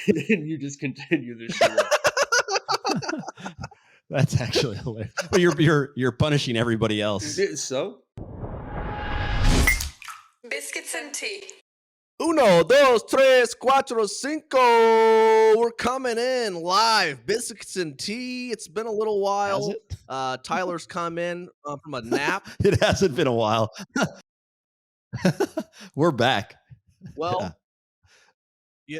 and you just continue the show. That's actually hilarious. But you're punishing everybody else. So biscuits and tea. Uno, dos, tres, cuatro, cinco. We're coming in live. Biscuits and tea. It's been a little while. Has it? Tyler's come in from a nap. It hasn't been a while. We're back. Well, yeah,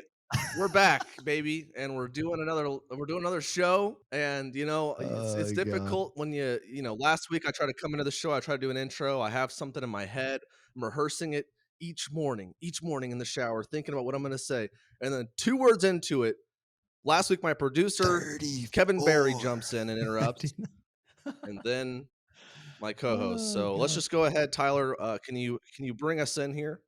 we're back, baby, and we're doing another show. And it's difficult when last week I tried to come into the show. I tried to do an intro. I have something in my head. I'm rehearsing it each morning in the shower, thinking about what I'm going to say. And then 2 words into it, last week my producer, Kevin Barry, jumps in and interrupts. And then my co-host. So let's just go ahead, Tyler. Can you bring us in here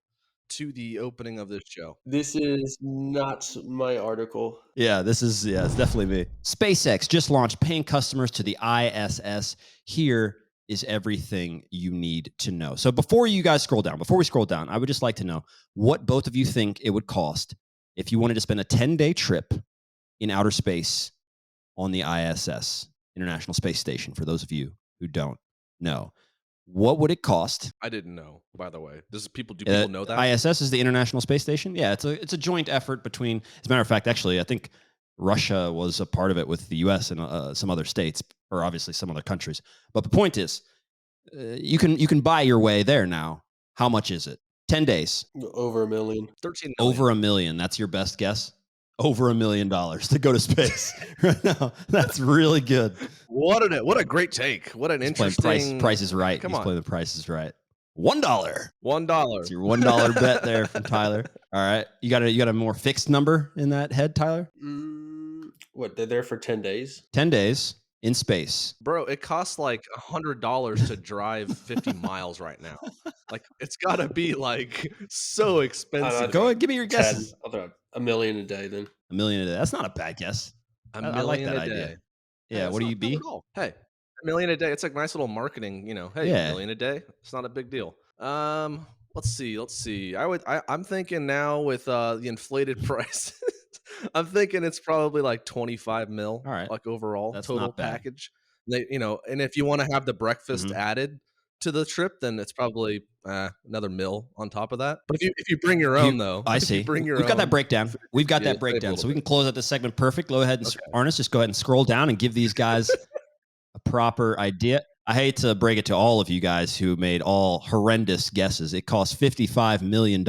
to the opening of this show? this is not my article. Yeah, it's definitely me. SpaceX just launched paying customers to the ISS. Here is everything you need to know. So before we scroll down, I would just like to know what both of you think it would cost if you wanted to spend a 10-day trip in outer space on the ISS, International Space Station, for those of you who don't know. What would it cost? I didn't know, by the way. Do people know that? ISS is the International Space Station. Yeah, it's a joint effort between, as a matter of fact, actually, I think Russia was a part of it with the US and some other states, or obviously some other countries. But the point is, you can buy your way there now. How much is it? 10 days. Over $1 million. 13 million. Over $1 million. That's your best guess? Over $1 million to go to space right now. That's really good. What a great take. What an interesting. Price is right. Come He's on. playing the Price is Right. $1. $1. It's your $1 bet there from Tyler. All right, you got a more fixed number in that head, Tyler? What, they're there for 10 days? 10 days in space. Bro, it costs like $100 to drive 50 miles right now. Like, it's got to be like so expensive. Go ahead, give me your guesses. 10. I'll throw $1 million a day then. $1 million a day. That's not a bad guess. I like that a idea. day. Yeah, what do you be? Hey, $1 million a day. It's like nice little marketing, Hey, $1 million a day. It's not a big deal. Let's see. I'm thinking now with the inflated price. I'm thinking it's probably like 25 mil. All right. Like overall. That's total not bad. package. And if you want to have the breakfast added to the trip, then it's probably another mil on top of that. But if you bring your own, though, I see. We've got that breakdown. We've got that breakdown, so we can close out this segment perfect. Go ahead and Arnis, just go ahead and scroll down and give these guys a proper idea. I hate to break it to all of you guys who made all horrendous guesses. It costs $55 million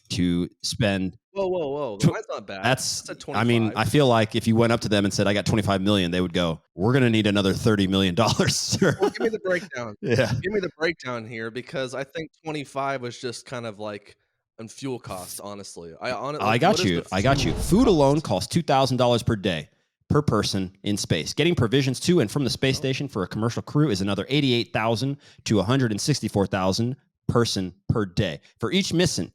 to spend. Whoa! That's not bad. That's a 25. I mean, I feel like if you went up to them and said, "I got 25 million," they would go, "We're going to need another $30 million." Sir. Well, give me the breakdown. Yeah, give me the breakdown here, because I think 25 was just kind of like on fuel costs. Honestly, I got you. Food alone costs $2,000 per day per person in space. Getting provisions to and from the space station for a commercial crew is another $88,000 to $164,000 person per day. For each mission,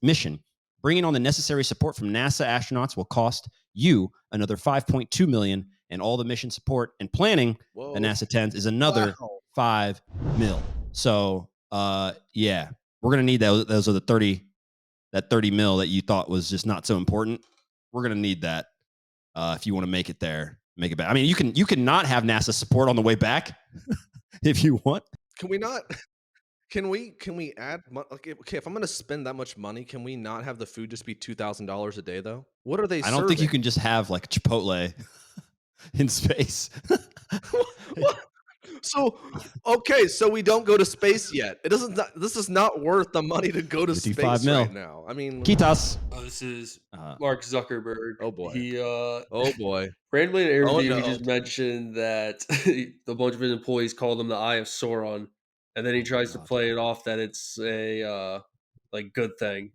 bringing on the necessary support from NASA astronauts will cost you another $5.2 million, and all the mission support and planning the NASA TENS is another $5 million. So, yeah, we're gonna need those. Those are the 30 mil that you thought was just not so important. We're gonna need that if you want to make it there, make it back. I mean, you can not have NASA support on the way back if you want. Can we not? Can we add? Okay, if I'm going to spend that much money, can we not have the food just be $2,000 a day though? What are they? I don't think you can just have like Chipotle in space. What? So we don't go to space yet. This is not worth the money to go to space right now. I mean, Kitas. This is Mark Zuckerberg. Oh boy. He randomly in an interview, he just mentioned that a bunch of his employees called him the Eye of Sauron. And then he tries to play it off that it's a good thing.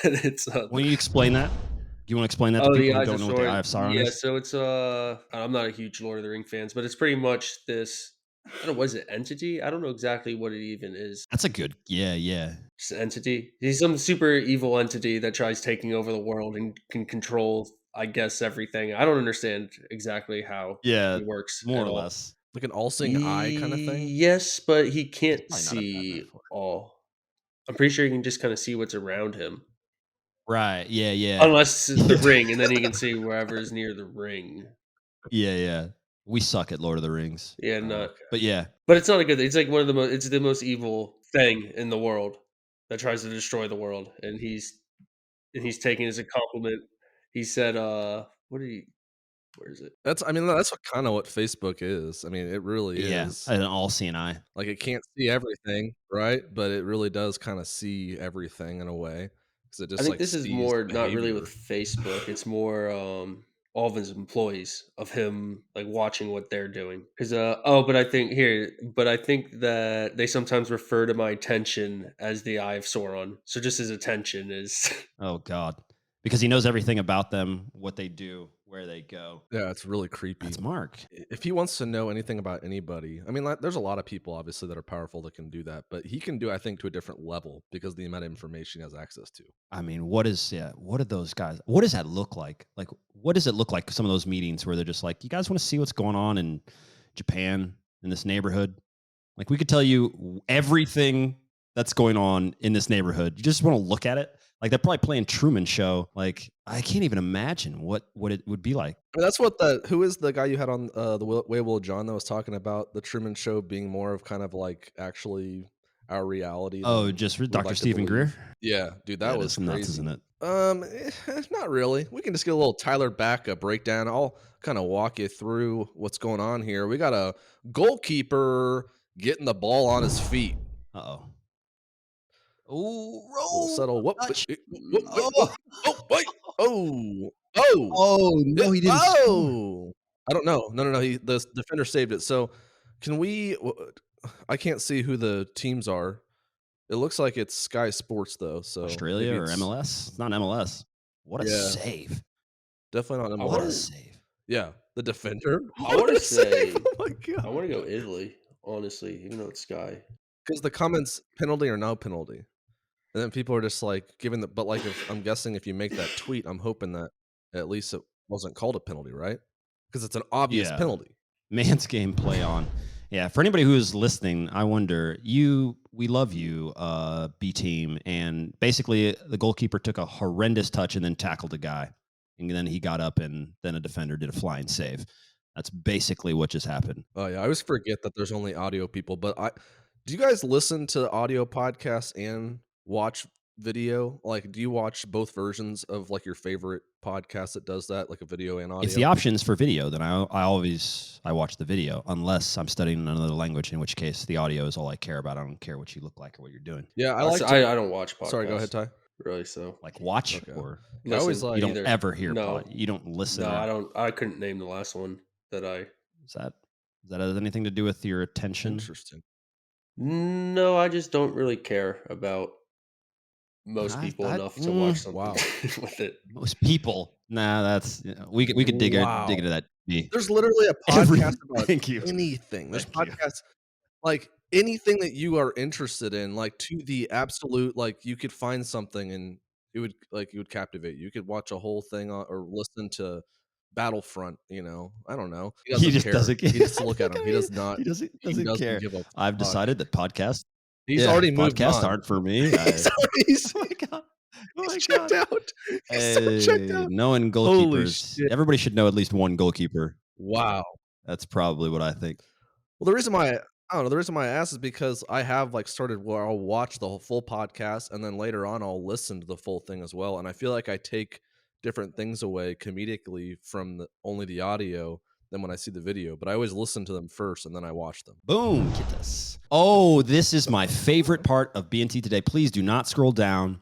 That it's. Will you explain that? Do you want to explain that to people who don't know what the Eye of Sauron is? Yeah, so it's I'm not a huge Lord of the Rings fans, but it's pretty much this. I don't know, what is it? Entity? I don't know exactly what it even is. That's a good. Yeah. Just entity. He's some super evil entity that tries taking over the world and can control, I guess, everything. I don't understand exactly how it works. More or less. Like an all-seeing eye kind of thing? Yes, but he can't see all. I'm pretty sure he can just kind of see what's around him. Right. Yeah. Yeah. unless it's the ring, and then he can see wherever is near the ring. Yeah. Yeah. We suck at Lord of the Rings. Yeah, not But yeah. but it's not a good thing. It's like one of the most. It's the most evil thing in the world that tries to destroy the world, and he's taking it as a compliment. He said, what did he? Where is it? That's what kinda what Facebook is. I mean, it really Yeah. is. An all-seeing eye. Like, it can't see everything, right? But it really does kinda see everything in a way, because it I just, think like, this is sees more not really with behavior. Facebook. It's more all of his employees of him like watching what they're doing. Because but I think that they sometimes refer to my attention as the Eye of Sauron. So just his attention is Oh God. Because he knows everything about them, what they do, where they go. Yeah, it's really creepy. That's Mark. If he wants to know anything about anybody, I mean, like, there's a lot of people obviously that are powerful that can do that, but he can do, I think, to a different level because of the amount of information he has access to. I mean, what are those guys? What does that look like? Like, what does it look like? Some of those meetings where they're just like, you guys want to see what's going on in Japan, in this neighborhood? Like, we could tell you everything that's going on in this neighborhood. You just want to look at it. Like, they're probably playing Truman Show. Like, I can't even imagine what it would be like. I mean, that's what who is the guy you had on the Way Will John that was talking about the Truman Show being more of kind of like actually our reality Oh, than just we'd Dr. like to Stephen Greer? believe. Yeah, dude, that Yeah, was that's nuts, crazy. isn't it? Not really. We can just get a little Tyler Baca breakdown. I'll kind of walk you through what's going on here. We got a goalkeeper getting the ball on his feet. Uh-oh. Oh, Little roll, subtle. What? touch. What? Oh, Oh, wait. Oh. Oh. oh Yeah, no, he didn't score. oh! I don't know. No, the defender saved it. So, can we I can't see who the teams are. It looks like it's Sky Sports though, so Australia maybe or it's MLS? It's not MLS. What a yeah, save. definitely not I What a want MLS. to save. Yeah, the defender. I What want to a save! say Oh my I want to god. go Italy, honestly, even though it's Sky. Because the comments penalty or no penalty, and then people are just like giving the but like if I'm guessing if you make that tweet, I'm hoping that at least it wasn't called a penalty, right? Because it's an obvious Yeah. penalty. Man's game play on. Yeah, for anybody who is listening, I wonder, we love you, B team. And basically the goalkeeper took a horrendous touch and then tackled a guy. And then he got up and then a defender did a flying save. That's basically what just happened. Oh yeah, I always forget that there's only audio people, but do you guys listen to audio podcasts and watch video? Like, do you watch both versions of like your favorite podcast that does that, like a video and If the audio? option's for video, then I watch the video, unless I'm studying another language, in which case the audio is all I care about. I don't care what you look like or what you're doing. Yeah, I like to. I don't watch podcasts. Sorry, go ahead, Ty. Really, so Like watch Okay. or I always listen. like. you don't either. ever hear No, you don't listen. no, Or, I don't. I couldn't name the last one that I. Is that has anything to do with your attention? Interesting. No, I just don't really care about most people enough to watch something Wow. with it. Most people. Nah, that's we could dig Wow. into that. There's literally a Every- podcast about thank you. anything. There's Thank you. podcasts like anything that you are interested in, like to the absolute, like you could find something and it would captivate you. You could watch a whole thing or listen to Battlefront. I don't know. He He doesn't just care. doesn't care. He just look at him. He does not. He doesn't care. Give a I've fuck. decided that podcasts. He's already moved podcasts on. aren't for me. He's Oh my god. Oh my he's checked god. out. He's so checked out. Knowing Holy goalkeepers. shit. Everybody should know at least one goalkeeper. Wow. That's probably what I think. Well, the reason why I don't know, the reason why I asked is because I have like started where I'll watch the full podcast and then later on I'll listen to the full thing as well. And I feel like I take different things away comedically from only the audio than when I see the video. But I always listen to them first and then I watch them. Boom, kittas. Oh, this is my favorite part of BNT today. Please do not scroll down.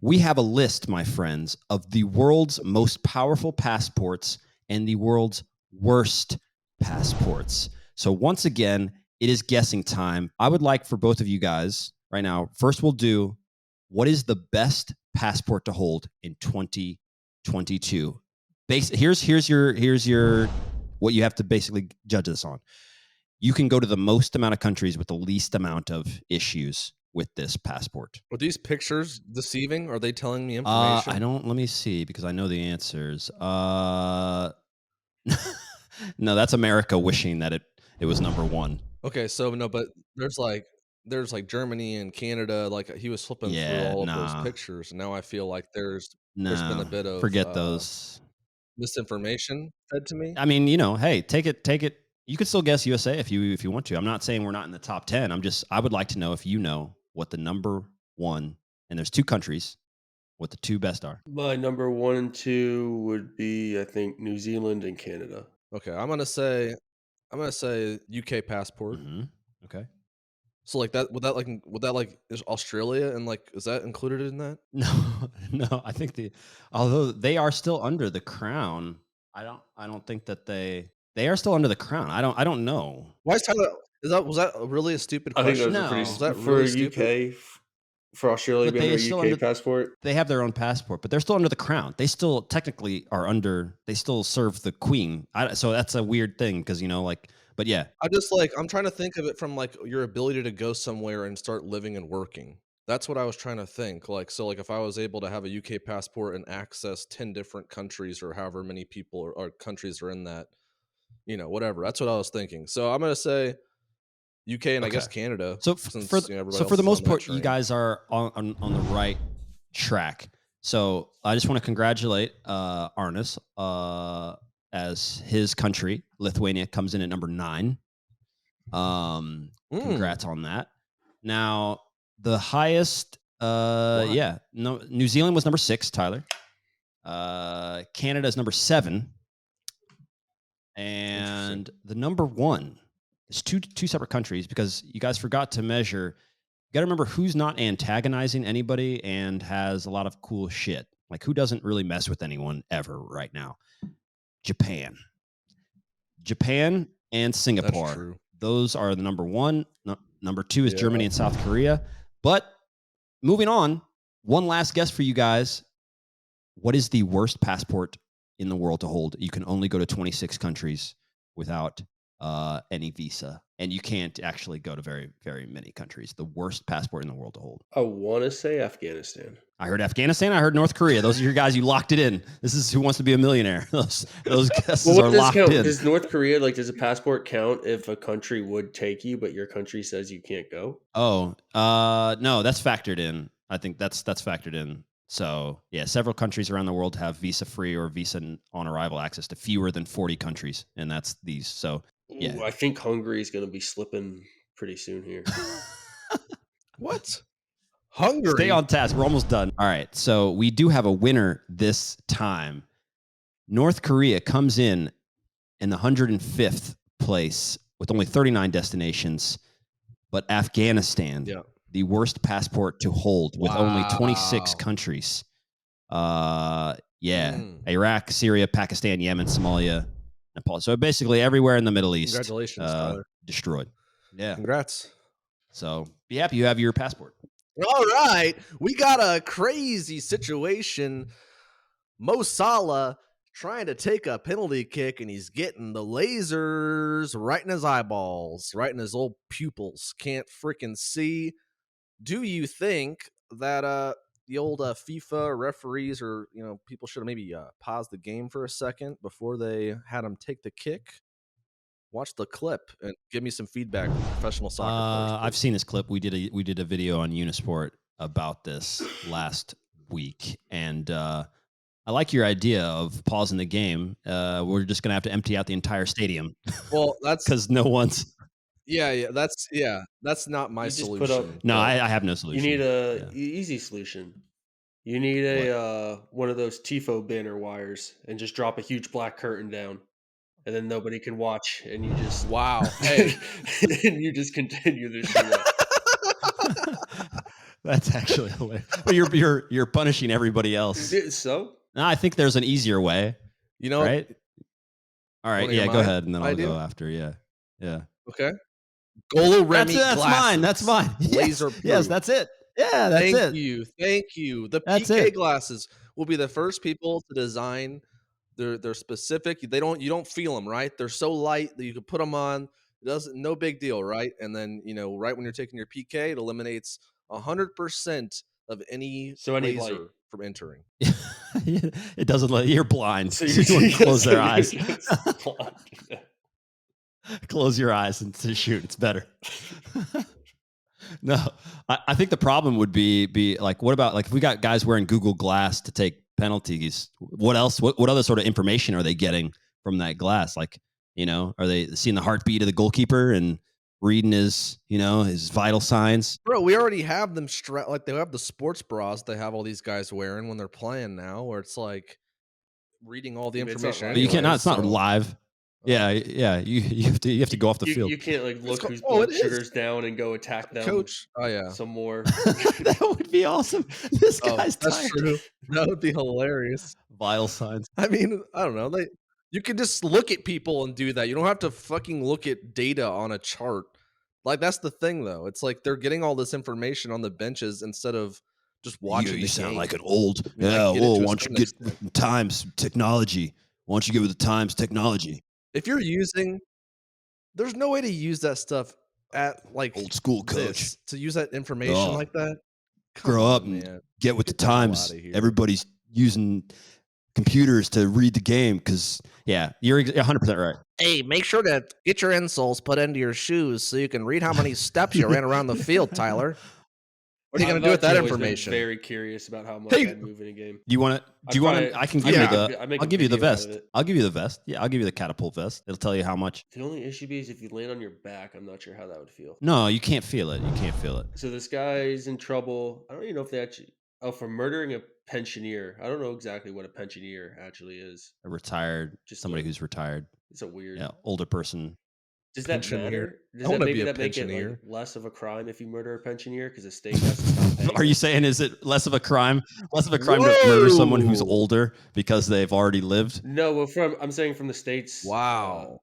We have a list, my friends, of the world's most powerful passports and the world's worst passports. So once again, it is guessing time. I would like for both of you guys right now, first we'll do what is the best passport to hold in 2022. Here's your what you have to basically judge this on. You can go to the most amount of countries with the least amount of issues with this passport. Are these pictures deceiving? Are they telling me information? I don't. Let me see because I know the answers. No, that's America wishing that it was number one. Okay, so no, but there's like Germany and Canada. Like he was flipping through all of those pictures. And now I feel like there's There's been a No, bit of forget those. misinformation fed to me. I mean, hey, take it. You could still guess USA if you want to. I'm not saying we're not in the top 10. I would like to know if you know what the number one, and there's two countries, what the two best are. My number 1 and 2 would be, I think, New Zealand and Canada. Okay, I'm gonna say UK passport. Okay. So like that would that like is Australia and like is that included in that? No, I think although they are still under the crown, I don't think that they are still under the crown. I don't know. Why is Tyler? Was that really a stupid I think that question? was a pretty No. Was that for really stupid? UK, for Australia to But be under they a are still UK under passport. they have their own passport, but they're still under the crown. They still technically are under. They still serve the queen. So that's a weird thing because but yeah, I'm trying to think of it from like your ability to go somewhere and start living and working. That's what I was trying to think. Like so, like if I was able to have a UK passport and access 10 different countries or however many people or countries are in that, whatever. That's what I was thinking. So I'm gonna say UK and I guess Okay. Canada. So Since everybody for else the is on most that part, you train. guys are on the right track. So I just want to congratulate Arnis as his country, Lithuania, comes in at number 9. Congrats on that. Now the highest, Why? no, New Zealand was number 6. Tyler, Canada is number 7, and the number 1 is two separate countries because you guys forgot to measure. You got to remember who's not antagonizing anybody and has a lot of cool shit. Like who doesn't really mess with anyone ever right now? Japan and Singapore. That's true. Those are the number 1. Number 2 is Yeah. Germany and South Korea. But moving on, one last guess for you guys. What is the worst passport in the world to hold? You can only go to 26 countries without any visa, and you can't actually go to very, very many countries. The worst passport in the world to hold. I want to say Afghanistan. I heard Afghanistan. I heard North Korea. Those are your guys. You locked it in. This is Who Wants to Be a Millionaire. Those guesses are locked in. Does North Korea, does a passport count if a country would take you, but your country says you can't go? Oh, no, that's factored in. I think that's factored in. So yeah, several countries around the world have visa-free or visa on arrival access to fewer than 40 countries, and that's these. So yeah, Ooh, I think Hungary is going to be slipping pretty soon here. What? Hungary. Stay on task. We're almost done. All right, so we do have a winner this time. North Korea comes in the 105th place with only 39 destinations, but Afghanistan, the worst passport to hold with only 26 countries. Iraq, Syria, Pakistan, Yemen, Somalia, Nepal. So basically everywhere in the Middle East. Congratulations, Tyler. Destroyed. Yeah. Congrats. So be happy you have your passport. All right. We got a crazy situation. Mo Salah trying to take a penalty kick, and he's getting the lasers right in his eyeballs, right in his old pupils. Can't freaking see. Do you think that the old FIFA referees or people should have maybe paused the game for a second before they had him take the kick? Watch the clip and give me some feedback from professional soccer players. I've seen this clip. We did a video on Unisport about this last week, and I like your idea of pausing the game. We're just gonna have to empty out the entire stadium. Well, that's because no one's. That's not my solution. No, I have no solution. You need a easy solution. You need a one of those TIFO banner wires and just drop a huge black curtain down. And then nobody can watch, and you just Hey, and you just continue the show. That's actually hilarious. But you're punishing everybody else. So no, I think there's an easier way. Right? All right, yeah, go ahead, and then I'll go after. Yeah. Okay. Golo Remy That's mine. Laser proof. Yes, that's it. Yeah, that's it. Thank you. The PK glasses will be the first people to design. They're specific. You don't feel them, right? They're so light that you can put them on. No big deal, right? And then right when you're taking your PK, it eliminates 100% of any laser from entering. It doesn't let you're blind. So you want to close their eyes. Close your eyes and to shoot. It's better. No, I think the problem would be like, what about if we got guys wearing Google Glass to take penalties. What else? What other sort of information are they getting from that glass? Like, are they seeing the heartbeat of the goalkeeper and reading his, his vital signs? Bro, we already have them like they have the sports bras they have all these guys wearing when they're playing now, where it's like reading all the Yeah, but it's not information. live. But you can't. Anyways, It's not so- live. Yeah. You have to go off the field. You can't like look whose Oh, blood it is. sugar's down and go attack them. Coach. Oh yeah. Some more. That would be awesome. This Oh, guy's that's tired. true. That would be hilarious. Vital signs. I mean, I don't know. You can just look at people and do that. You don't have to fucking look at data on a chart. Like that's the thing, though. It's like they're getting all this information on the benches instead of just watching. You the sound game. like an old. I mean, I Yeah. get it Whoa. to a Why don't you certain get extent. with times technology? Why don't you get with the times technology? If you're using, there's no way to use that stuff at like Old school coach. this, to use that information Oh. like that. Come Grow up on, and man. get with Get the the hell times. outta here. Everybody's using computers to read the game because, yeah, you're 100% right. Hey, make sure to get your insoles put into your shoes so you can read how many steps you ran around the field, Tyler. What are you going to do with that information? Very curious about how much Hey. I'd move in a game. Do you want to? Do you want to? I can give Yeah. you the. I make I'll a give you the video out of vest. it. I'll give you the vest. Yeah, I'll give you the catapult vest. It'll tell you how much. The only issue is if you land on your back, I'm not sure how that would feel. No, you can't feel it. You can't feel it. So this guy's in trouble. I don't even know if they actually. Oh, for murdering a pensioner. I don't know exactly what a pensioner actually is. A retired, Just somebody like- who's retired. It's a weird. Yeah, older person. Does that Pensioner. matter? Does I wanna that be maybe a that make it pensioner. like less of a crime if you murder a pensioner because the state has to stop paying? Are you saying is it less of a crime? Less of a crime to murder someone who's Whoa. older because they've already lived? No, well, I'm saying from the state's Wow.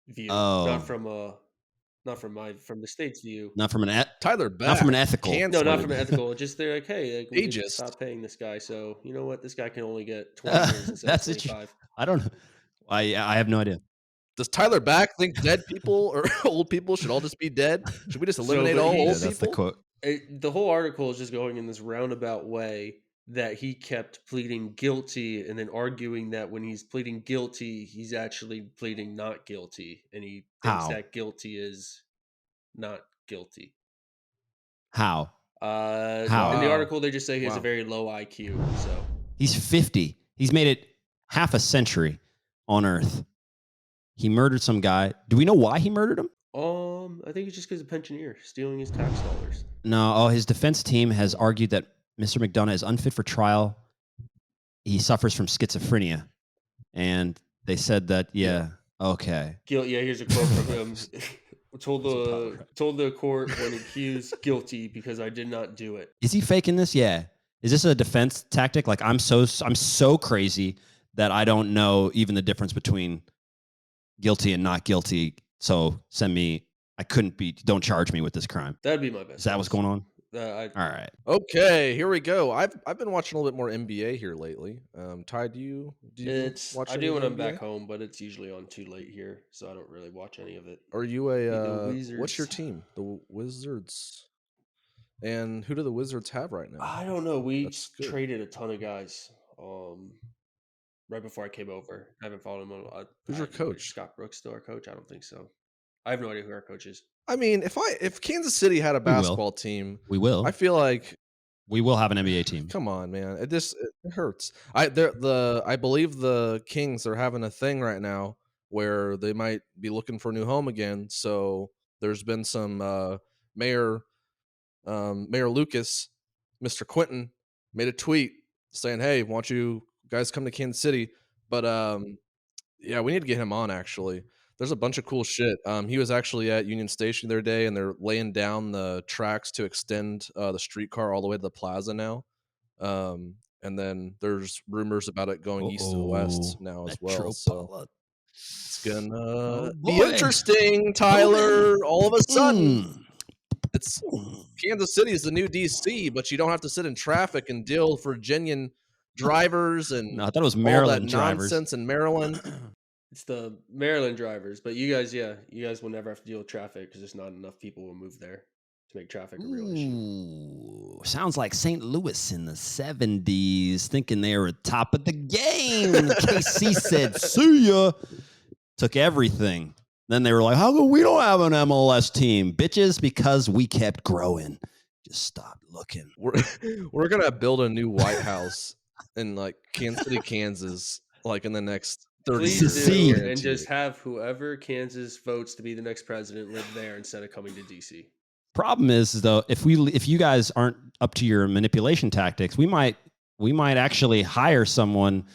view, Oh. not from the state's view. Not from an Tyler Beck. not from an ethical. Cancel. No, not from an ethical. Just they're like, hey, like, we need to Ageist. stop paying this guy. So you know what? This guy can only get 20 years instead That's of it. 25. I don't know. I have no idea. Does Tyler Beck think dead people or old people should all just be dead? Should we just eliminate but all he- old Yeah, that's the people? quote. The whole article is just going in this roundabout way that he kept pleading guilty and then arguing that when he's pleading guilty, he's actually pleading not guilty, and he thinks How? that guilty is not guilty. How? In the article, they just say he has a Wow. very low IQ. So He's 50. He's made it half a century on Earth. He murdered some guy. Do we know why he murdered him? I think it's just because of pensioner stealing his tax dollars. No. Oh, his defense team has argued that Mr. McDonough is unfit for trial. He suffers from schizophrenia, and they said that. Yeah. Okay. Yeah, here's a quote from him. told the court when accused guilty because I did not do it. Is he faking this? Yeah. Is this a defense tactic? Like I'm so crazy that I don't know even the difference between guilty and not guilty. So don't charge me with this crime. That'd be my best. Is that what's going on? I, All right. Okay, here we go. I've been watching a little bit more NBA here lately. Ty, do you watch I any do when I'm NBA? back home, but it's usually on too late here, so I don't really watch any of it. Are you what's your Wizards. team? The Wizards. And who do the Wizards have right now? I don't know. We That's good. traded a ton of guys. Right before I came over, I haven't followed him. Who's your coach? Scott Brooks still our coach? I don't think so. I have no idea who our coach is. I mean, if Kansas City had a will. basketball team, We will. I feel like We will have an NBA team. come on, man. It hurts. I believe the Kings are having a thing right now where they might be looking for a new home again. So there's been some Mayor Lucas, Mr. Quentin, made a tweet saying, "Hey, why don't you guys come to Kansas City?" But yeah, we need to get him on. Actually, there's a bunch of cool shit. He was actually at Union Station the other day, and they're laying down the tracks to extend the streetcar all the way to the plaza now. And then there's rumors about it going east to west now as well. So it's gonna be boy. interesting, Tyler. All of a sudden, Mm. it's Kansas City is the new DC, but you don't have to sit in traffic and deal with Virginian drivers and No, I thought it was all Maryland that drivers. nonsense in Maryland. It's the Maryland drivers, but you guys will never have to deal with traffic because there's not enough people will move there to make traffic a real issue. Ooh, sounds like St. Louis in the 70s, thinking they were top of the game. KC said, see ya. Took everything. Then they were like, how come we don't have an MLS team? Bitches, because we kept growing. Just stop looking. We're gonna build a new White House in like Kansas City, Kansas, like in the next 30 Please years. I do, and guarantee just it. have whoever Kansas votes to be the next president live there instead of coming to DC. Problem is though, if you guys aren't up to your manipulation tactics, we might actually hire someone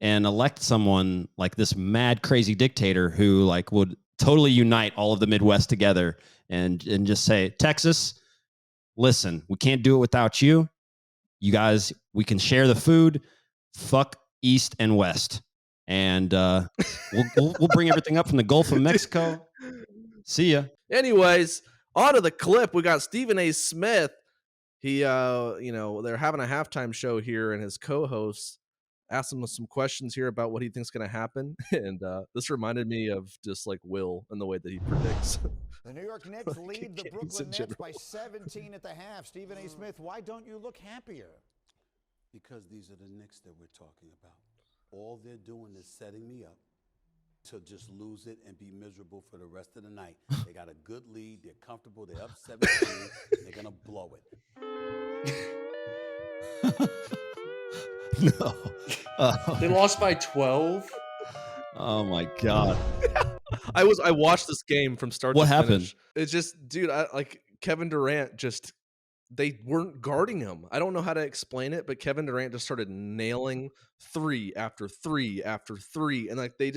and elect someone like this mad crazy dictator who like would totally unite all of the Midwest together and just say, Texas, listen, we can't do it without you. You guys, we can share the food. Fuck East and West, and we'll bring everything up from the Gulf of Mexico. See ya. Anyways, on to the clip. We got Stephen A. Smith. He, they're having a halftime show here, and his co-host asked him some questions here about what he thinks going to happen. And this reminded me of just like Will and the way that he predicts. The New York Knicks lead the Brooklyn Nets by 17 at the half. Stephen A. Smith, why don't you look happier? Because these are the Knicks that we're talking about. All they're doing is setting me up to just lose it and be miserable for the rest of the night. They got a good lead. They're comfortable. They're up 17. They're going to blow it. No. They lost by 12. Oh my God. I watched this game from start What to happened? finish. It's just, dude, like Kevin Durant just, they weren't guarding him. I don't know how to explain it, but Kevin Durant just started nailing three after three after three. And like they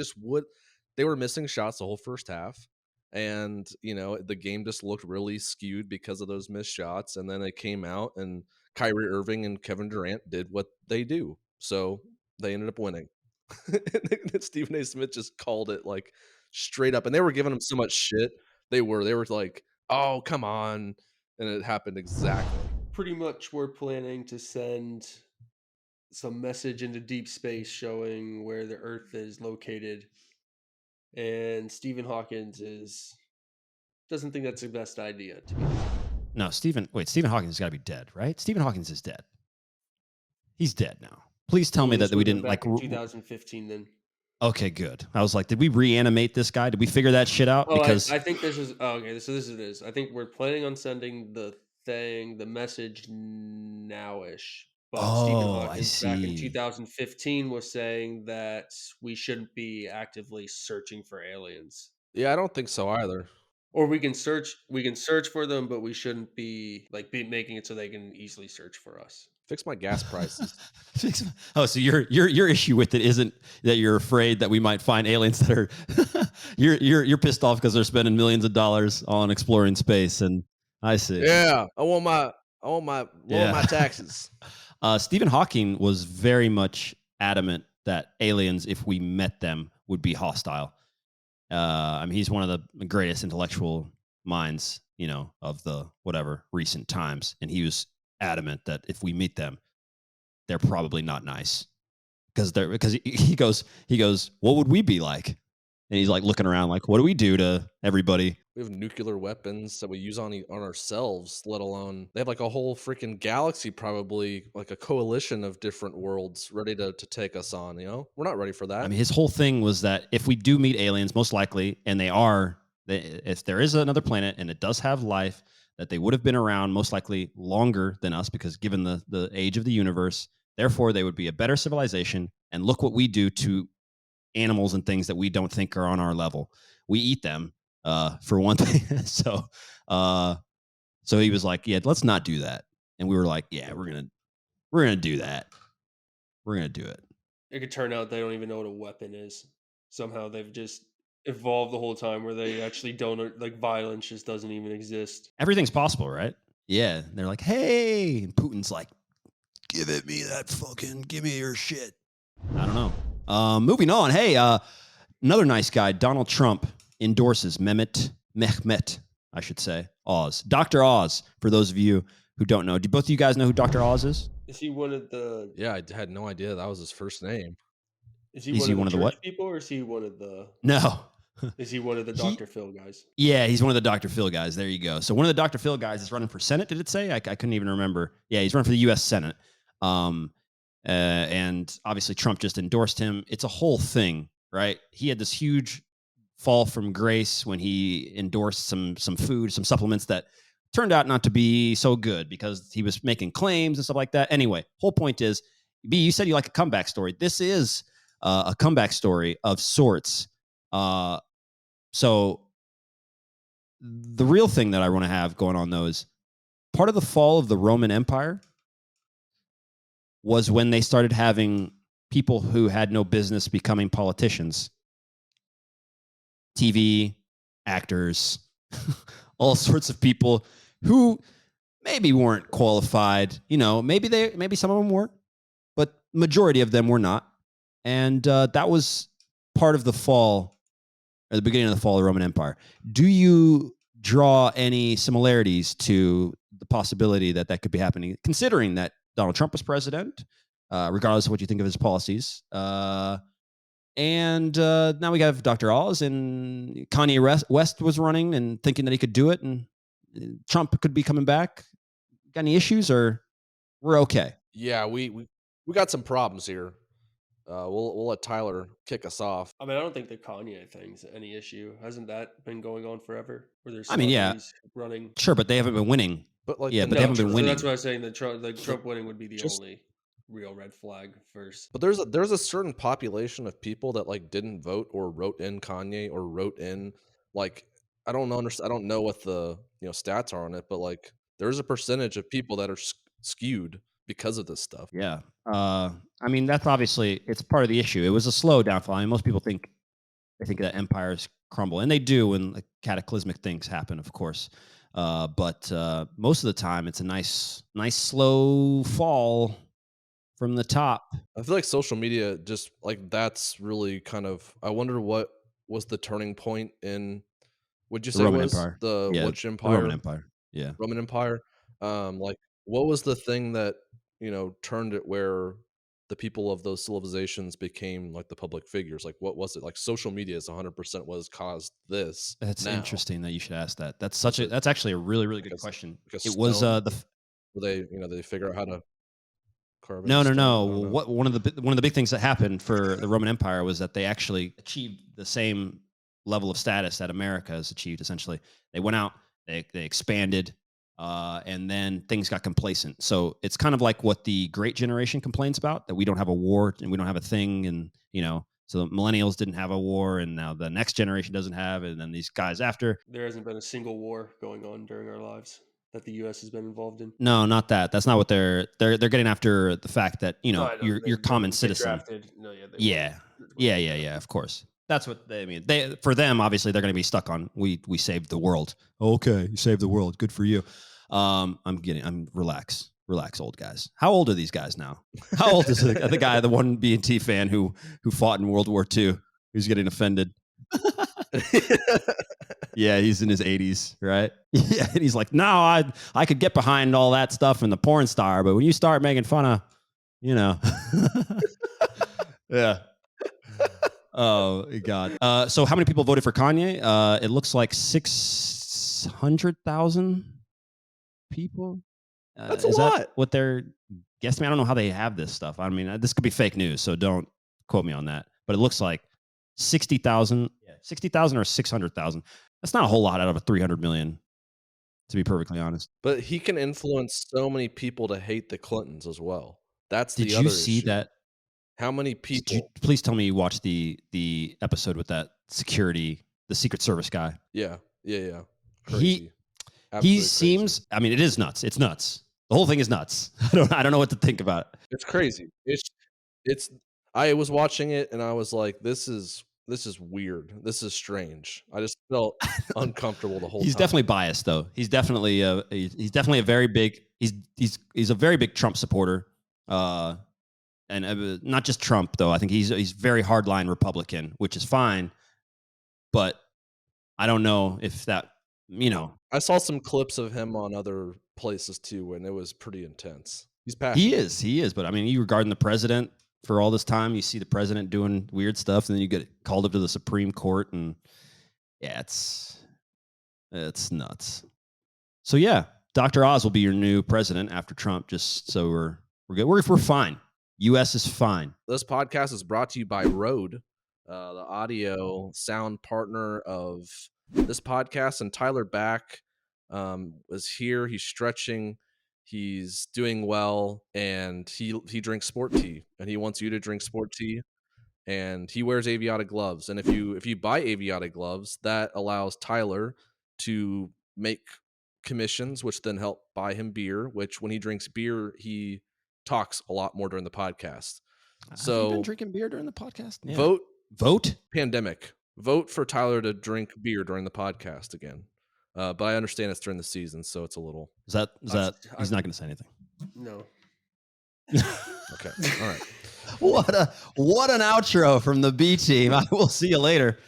were missing shots the whole first half. And, the game just looked really skewed because of those missed shots. And then they came out and Kyrie Irving and Kevin Durant did what they do. So they ended up winning. And Stephen A. Smith just called it like straight up. And they were giving him so much shit. They were like, oh, come on. And it happened exactly. Pretty much we're planning to send some message into deep space showing where the Earth is located. And Stephen Hawking doesn't think that's the best idea to me. No, Stephen Hawking has got to be dead, right? Stephen Hawking is dead. He's dead now. Please tell me that we didn't back like in 2015 then. Okay, good. I was like, did we reanimate this guy? Did we figure that shit out? Oh, Because I think this is okay. So this is it. I think we're planning on sending the message nowish. But Stephen Hawking back in 2015 was saying that we shouldn't be actively searching for aliens. Yeah, I don't think so either. Or we can search for them, but we shouldn't be making it so they can easily search for us. Fix my gas prices. Oh, so your issue with it isn't that you're afraid that we might find aliens that are you're pissed off because they're spending millions of dollars on exploring space, and I see. Yeah, I want my taxes. Stephen Hawking was very much adamant that aliens, if we met them, would be hostile. I mean, he's one of the greatest intellectual minds, of the recent times, and he was adamant that if we meet them, they're probably not nice because he goes, what would we be like? And he's like looking around, like, what do we do to everybody? We have nuclear weapons that we use on ourselves, let alone they have like a whole freaking galaxy, probably like a coalition of different worlds ready to take us on. We're not ready for that. I mean, his whole thing was that if we do meet aliens, most likely, and if there is another planet and it does have life, that they would have been around most likely longer than us because given the age of the universe, therefore they would be a better civilization. And look what we do to animals and things that we don't think are on our level. We eat them, for one thing. So he was like, yeah, let's not do that. And we were like, yeah, we're gonna do that. We're gonna do it. It could turn out they don't even know what a weapon is. Somehow they've just evolved the whole time where they actually don't, like, violence just doesn't even exist. Everything's possible, right? Yeah. They're like, hey, and Putin's like, give me your shit. I don't know. Moving on. Hey, another nice guy, Donald Trump endorses Mehmet, I should say, Oz. Dr. Oz, for those of you who don't know. Do both of you guys know who Dr. Oz is? Is he one of the... Yeah, I had no idea that was his first name. Is he one of the what people, or is he one of the... No. Is he one of the Dr. Phil guys? Yeah, he's one of the Dr. Phil guys. There you go. So one of the Dr. Phil guys is running for Senate, did it say? I couldn't even remember. Yeah, he's running for the U.S. Senate. And obviously Trump just endorsed him. It's a whole thing, right? He had this huge fall from grace when he endorsed some food, some supplements that turned out not to be so good because he was making claims and stuff like that. Anyway, whole point is B, you said you like a comeback story. This is a comeback story of sorts. So the real thing that I want to have going on, though, is part of the fall of the Roman Empire was when they started having people who had no business becoming politicians, TV actors, all sorts of people who maybe weren't qualified. Maybe some of them were, but majority of them were not. And that was part of the fall, or the beginning of the fall of the Roman Empire. Do you draw any similarities to the possibility that could be happening, considering that Donald Trump was president, regardless of what you think of his policies? And now we have Dr. Oz, and Kanye West was running and thinking that he could do it, and Trump could be coming back. Got any issues, or we're okay? Yeah, we got some problems here. We'll let Tyler kick us off. I mean, I don't think the Kanye thing's any issue. Hasn't that been going on forever? Where there's I mean, yeah, celebrities running. sure, but they haven't been winning. But like, Yeah, the but they haven't been So winning. that's why I was saying that Trump winning would be the Just- only real red flag first. But there's a certain population of people that like didn't vote or wrote in Kanye or wrote in like I don't know what the stats are on it, but like there's a percentage of people that are skewed because of this stuff. Yeah. I mean, that's obviously, it's part of the issue. It was a slow downfall. I mean, most people think that empires crumble, and they do when like cataclysmic things happen, of course. But most of the time, it's a nice slow fall from the top. I feel like social media just like that's really kind of. I wonder what was the turning point in. Would you The say Roman was Empire. the which The empire? Roman Empire. Yeah. Roman Empire. Like what was the thing that turned it where the people of those civilizations became like the public figures? Like what was it? Like social media is 100% what has caused this. That's now. interesting that you should ask that. That's actually a really, really good Like question. like a It was stone? the Where they figure out how to carve. No. into stone? I don't know. What one of the big things that happened for the Roman Empire was that they actually achieved the same level of status that America has achieved. Essentially, they went out, they expanded, and then things got complacent. So it's kind of like what the Great Generation complains about, that we don't have a war and we don't have a thing, and so the millennials didn't have a war, and now the next generation doesn't have it, and then these guys after. There hasn't been a single war going on during our lives that the U.S. has been involved in. No, not that. That's not what they're getting after. The fact that No, I know. you're common They citizen. drafted. No, yeah, they Yeah. won. Yeah. Of course, that's what they mean. For them, obviously, they're going to be stuck on we saved the world. Okay, you saved the world. Good for you. I'm relax, old guys. How old are these guys now? How old is the guy, the one B&T fan who fought in World War II, who's getting offended? Yeah, he's in his 80s, right? Yeah, and he's like, no, I could get behind all that stuff and the porn star, but when you start making fun of, yeah. Oh God. So how many people voted for Kanye? It looks like 600,000 people. That's a is lot. That what they're guessing? I don't know how they have this stuff. I mean, this could be fake news, so don't quote me on that. But it looks like 60,000 or 600,000. That's not a whole lot out of a 300 million, to be perfectly honest. But he can influence so many people to hate the Clintons as well. That's Did the you other see issue. that? How many people? Please tell me you watched the episode with that the Secret Service guy. Yeah. He Absolutely seems. crazy. I mean, it is nuts. It's nuts. The whole thing is nuts. I don't know what to think about it. It's crazy. It's. I was watching it and I was like, this is weird. This is strange. I just felt uncomfortable the whole time. He's definitely biased, though. He's definitely a very big. He's a very big Trump supporter. And not just Trump, though. I think he's very hardline Republican, which is fine. But I don't know if that, I saw some clips of him on other places too, and it was pretty intense. He's passionate. He is. But I mean, you regarding the president for all this time, you see the president doing weird stuff, and then you get called up to the Supreme Court, and yeah, it's nuts. So yeah, Dr. Oz will be your new president after Trump. Just so we're good. We're fine. U.S. is fine. This podcast is brought to you by Rode, the audio sound partner of this podcast. And Tyler Back is here. He's stretching. he's doing well, and he drinks sport tea, and he wants you to drink sport tea, and he wears Aviata gloves. And if you buy Aviata gloves, that allows Tyler to make commissions, which then help buy him beer, which when he drinks beer, he talks a lot more during the podcast. Have you been So drinking beer during the podcast? Yeah. vote pandemic. Vote for Tyler to drink beer during the podcast again. But I understand it's during the season, so it's a little. Is that he's not going to say anything. No. Okay. All right. What an outro from the B team. I will see you later.